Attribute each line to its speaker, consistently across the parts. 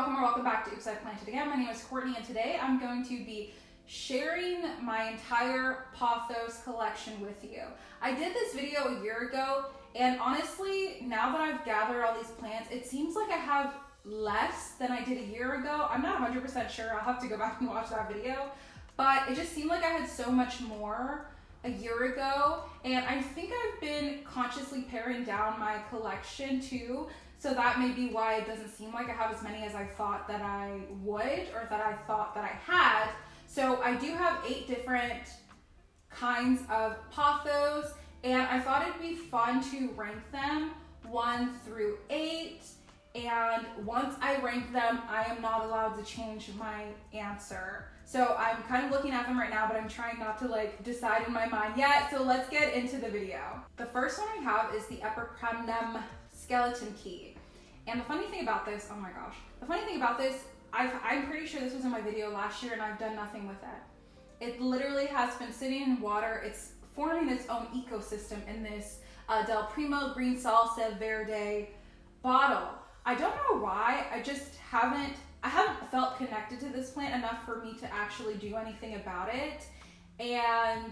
Speaker 1: welcome or welcome back to Oops, I Planted Again. My name is Courtney and today I'm going to be sharing my entire pothos collection with you. I did this video a year ago and honestly, now that I've gathered all these plants, it seems like I have less than I did a year ago. I'm not 100% sure, I'll have to go back and watch that video, but it just seemed like I had so much more a year ago, and I think I've been consciously paring down my collection too, so that may be why it doesn't seem like I have as many as I thought that I would, or that I thought that I had. So I do have 8 different kinds of pothos, and I thought it'd be fun to rank them 1 through 8, and once I rank them, I am not allowed to change my answer. So I'm kind of looking at them right now, but I'm trying not to decide in my mind yet. So let's get into the video. The first one I have is the Epipremnum skeleton key. And the funny thing about this, oh my gosh, the funny thing about this, I'm pretty sure this was in my video last year and I've done nothing with it. It literally has been sitting in water. It's forming its own ecosystem in this Del Primo green salsa verde bottle. I don't know why, I haven't felt connected to this plant enough for me to actually do anything about it. And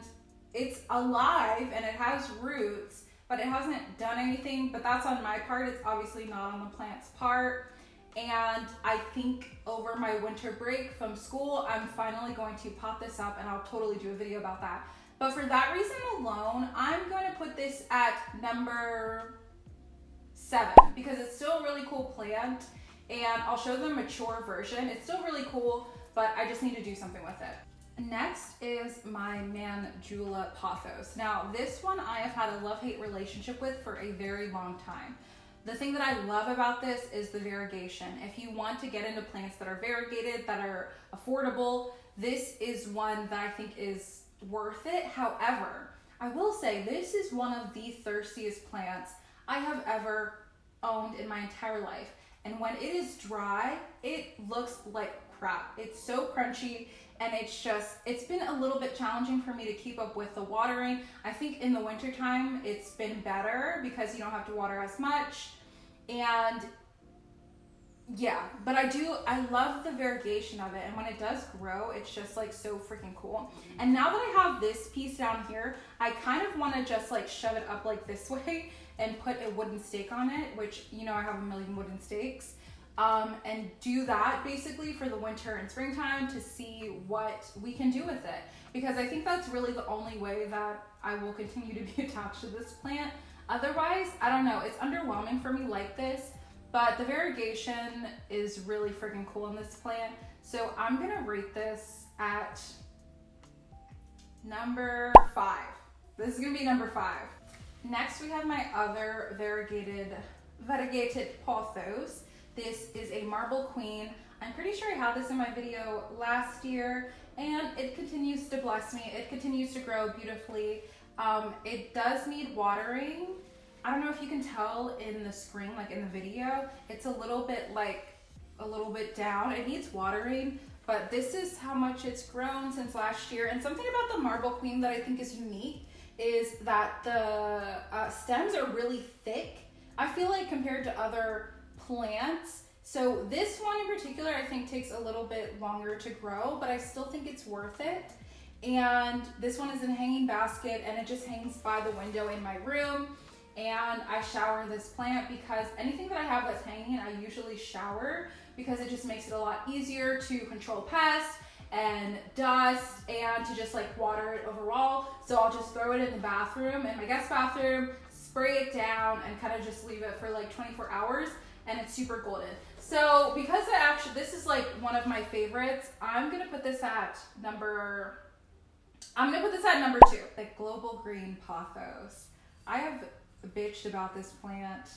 Speaker 1: it's alive and it has roots, but it hasn't done anything, but that's on my part. It's obviously not on the plant's part. And I think over my winter break from school, I'm finally going to pot this up and I'll totally do a video about that. But for that reason alone, I'm going to put this at number 7 because it's still a really cool plant. And I'll show the mature version. It's still really cool, but I just need to do something with it. Next is my Jula Pothos. Now, this one I have had a love-hate relationship with for a very long time. The thing that I love about this is the variegation. If you want to get into plants that are variegated, that are affordable, this is one that I think is worth it. However, I will say this is one of the thirstiest plants I have ever owned in my entire life. And when it is dry, it looks like crap. It's so crunchy and it's been a little bit challenging for me to keep up with the watering. I think in the wintertime, it's been better because you don't have to water as much. And yeah, but I love the variegation of it. And when it does grow, it's just so freaking cool. And now that I have this piece down here, I kind of want to just shove it up this way and put a wooden stake on it, which, I have a million wooden stakes, and do that basically for the winter and springtime to see what we can do with it. Because I think that's really the only way that I will continue to be attached to this plant. Otherwise, I don't know, it's underwhelming for me like this, but the variegation is really freaking cool in this plant. So I'm gonna rate this at number 5. This is gonna be number 5. Next, we have my other variegated pothos. This is a marble queen. I'm pretty sure I had this in my video last year, and it continues to bless me. It continues to grow beautifully. It does need watering. I don't know if you can tell in the screen, in the video, it's a little bit down. It needs watering, but this is how much it's grown since last year. And something about the marble queen that I think is unique is that the stems are really thick, I feel like, compared to other plants. So this one in particular, I think takes a little bit longer to grow, but I still think it's worth it. And this one is in a hanging basket and it just hangs by the window in my room. And I shower this plant because anything that I have that's hanging, I usually shower because it just makes it a lot easier to control pests and dust and to just water it overall. So I'll just throw it in the bathroom, in my guest bathroom, spray it down and kind of just leave it for 24 hours and it's super golden. So because this is one of my favorites, I'm gonna put this at number 2, the Global Green Pothos. I have bitched about this plant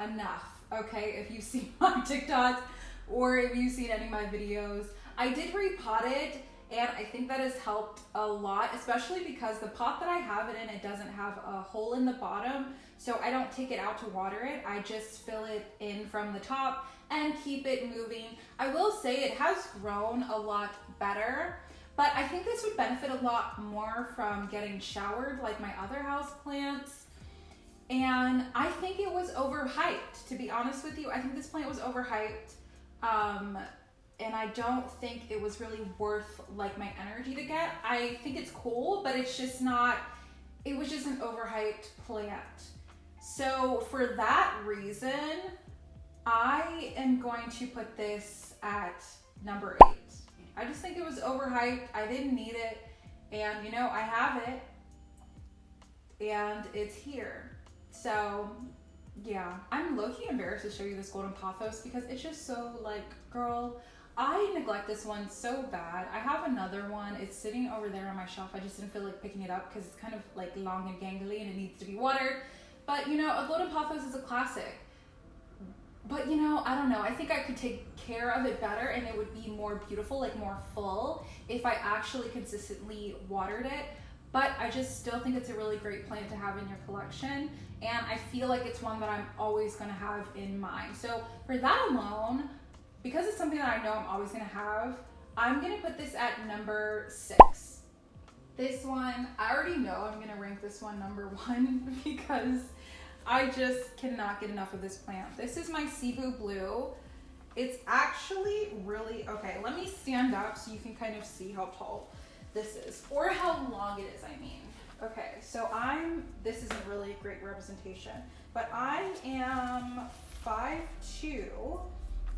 Speaker 1: enough, okay? If you've seen my TikToks or if you've seen any of my videos, I did repot it, and I think that has helped a lot, especially because the pot that I have it in, it doesn't have a hole in the bottom, so I don't take it out to water it. I just fill it in from the top and keep it moving. I will say it has grown a lot better, but I think this would benefit a lot more from getting showered like my other house plants. And I think it was overhyped, to be honest with you. I think this plant was overhyped. And I don't think it was really worth like my energy to get. I think it's cool, but it's just not, it was just an overhyped plant. So for that reason, I am going to put this at number 8. I just think it was overhyped. I didn't need it. And you know, I have it and it's here. So yeah, I'm low-key embarrassed to show you this golden pothos because it's just so like, girl, I neglect this one so bad. I have another one. It's sitting over there on my shelf. I just didn't feel like picking it up because it's kind of like long and gangly and it needs to be watered. But you know, a golden pothos is a classic. But you know, I don't know. I think I could take care of it better and it would be more beautiful, like more full, if I actually consistently watered it. But I just still think it's a really great plant to have in your collection. And I feel like it's one that I'm always gonna have in mind. So for that alone, because it's something that I know I'm always gonna have, I'm gonna put this at number 6. This one, I already know I'm gonna rank this one number 1 because I just cannot get enough of this plant. This is my Cebu Blue. It's actually really, okay, let me stand up so you can kind of see how tall this is, or how long it is, I mean. Okay, so this isn't really a great representation, but I am 5'2",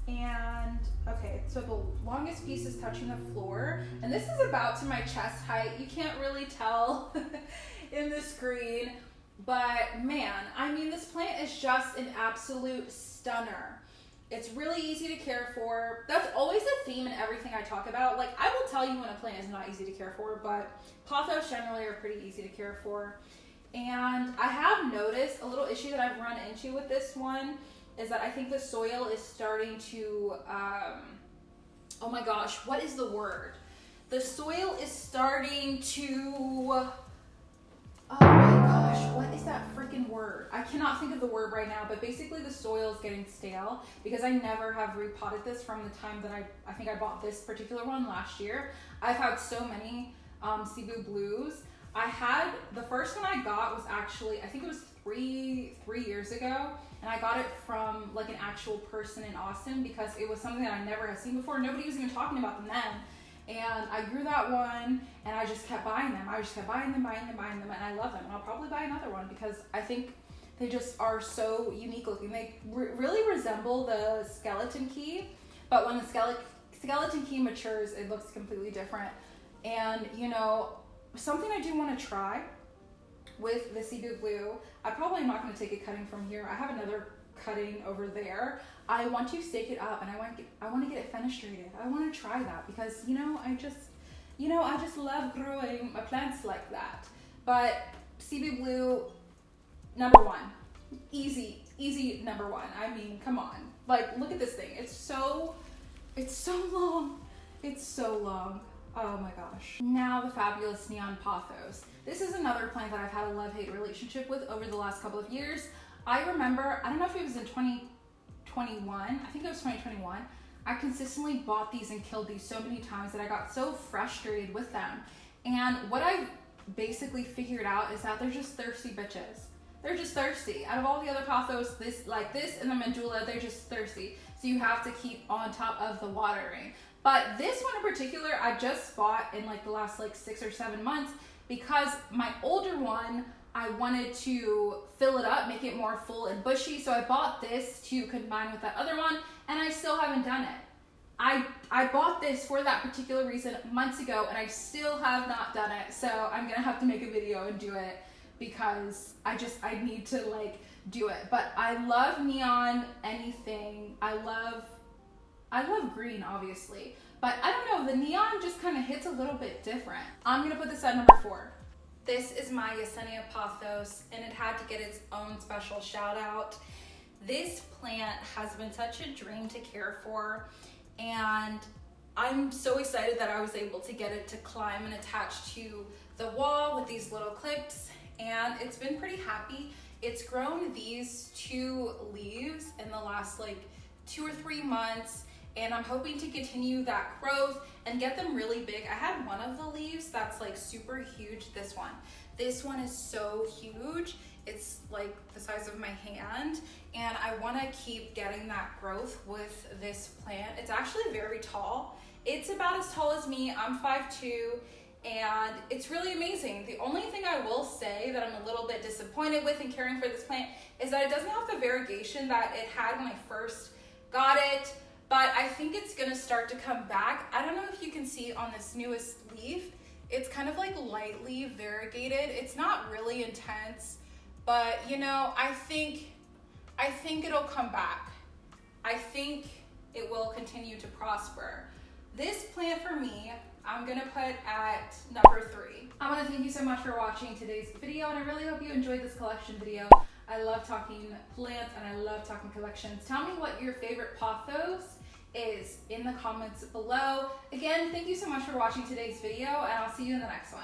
Speaker 1: and okay, so the longest piece is touching the floor, and this is about to my chest height. You can't really tell in the screen, but man, I mean, this plant is just an absolute stunner. It's really easy to care for. That's always a theme in everything I talk about. Like, I will tell you when a plant is not easy to care for, but pothos generally are pretty easy to care for. And I have noticed a little issue that I've run into with this one is that I think the soil is starting to, oh my gosh, what is the word? The soil is starting to, oh my gosh, what is that freaking word? I cannot think of the word right now, but basically the soil is getting stale because I never have repotted this from the time that I think I bought this particular one last year. I've had so many Sibu Blues. I had, the first one I got was actually, I think it was three years ago, and I got it from like an actual person in Austin because it was something that I never had seen before. Nobody was even talking about them then. And I grew that one and I just kept buying them. I just kept buying them, and I love them. And I'll probably buy another one because I think they just are so unique looking. They really resemble the skeleton key, but when the skeleton key matures, it looks completely different. And you know, something I do want to try with the Cebu Blue, I probably am not going to take a cutting from here. I have another cutting over there. I want to stake it up and I want to get it fenestrated. I want to try that because, you know, I just love growing my plants like that. But Cebu Blue, number 1. Easy number 1. I mean, come on. Like, look at this thing. It's so long. It's so long. Oh my gosh. Now the fabulous neon pothos. This is another plant that I've had a love-hate relationship with over the last couple of years. I remember, I don't know if it was in 2021, I think it was 2021, I consistently bought these and killed these so many times that I got so frustrated with them. And what I basically figured out is that they're just thirsty bitches. They're just thirsty. Out of all the other pothos, this and the mandula, they're just thirsty. So you have to keep on top of the watering. But this one in particular, I just bought in like the last like 6 or 7 months because my older one, I wanted to fill it up, make it more full and bushy. So I bought this to combine with that other one, and I still haven't done it. I bought this for that particular reason months ago, and I still have not done it. So I'm gonna have to make a video and do it because I need to like do it. But I love neon anything. I love green, obviously. But I don't know, the neon just kind of hits a little bit different. I'm gonna put this at number 4. This is my Yesenia pothos, and it had to get its own special shout out. This plant has been such a dream to care for, and I'm so excited that I was able to get it to climb and attach to the wall with these little clips, and it's been pretty happy. It's grown these 2 leaves in the last like 2 or 3 months, and I'm hoping to continue that growth and get them really big. I had one of the leaves that's like super huge. This one is so huge, It's like the size of my hand, and I want to keep getting that growth with this plant. It's actually very tall. It's about as tall as me. I'm 5'2", and it's really amazing. The only thing I will say that I'm a little bit disappointed with in caring for this plant is that it doesn't have the variegation that it had when I first got it, but I think it's gonna start to come back. I don't know if you can see on this newest leaf, it's kind of like lightly variegated. It's not really intense, but you know, I think it'll come back. I think it will continue to prosper. This plant for me, I'm gonna put at number 3. I wanna thank you so much for watching today's video, and I really hope you enjoyed this collection video. I love talking plants and I love talking collections. Tell me what your favorite pothos is in the comments below. Again, thank you so much for watching today's video, and I'll see you in the next one.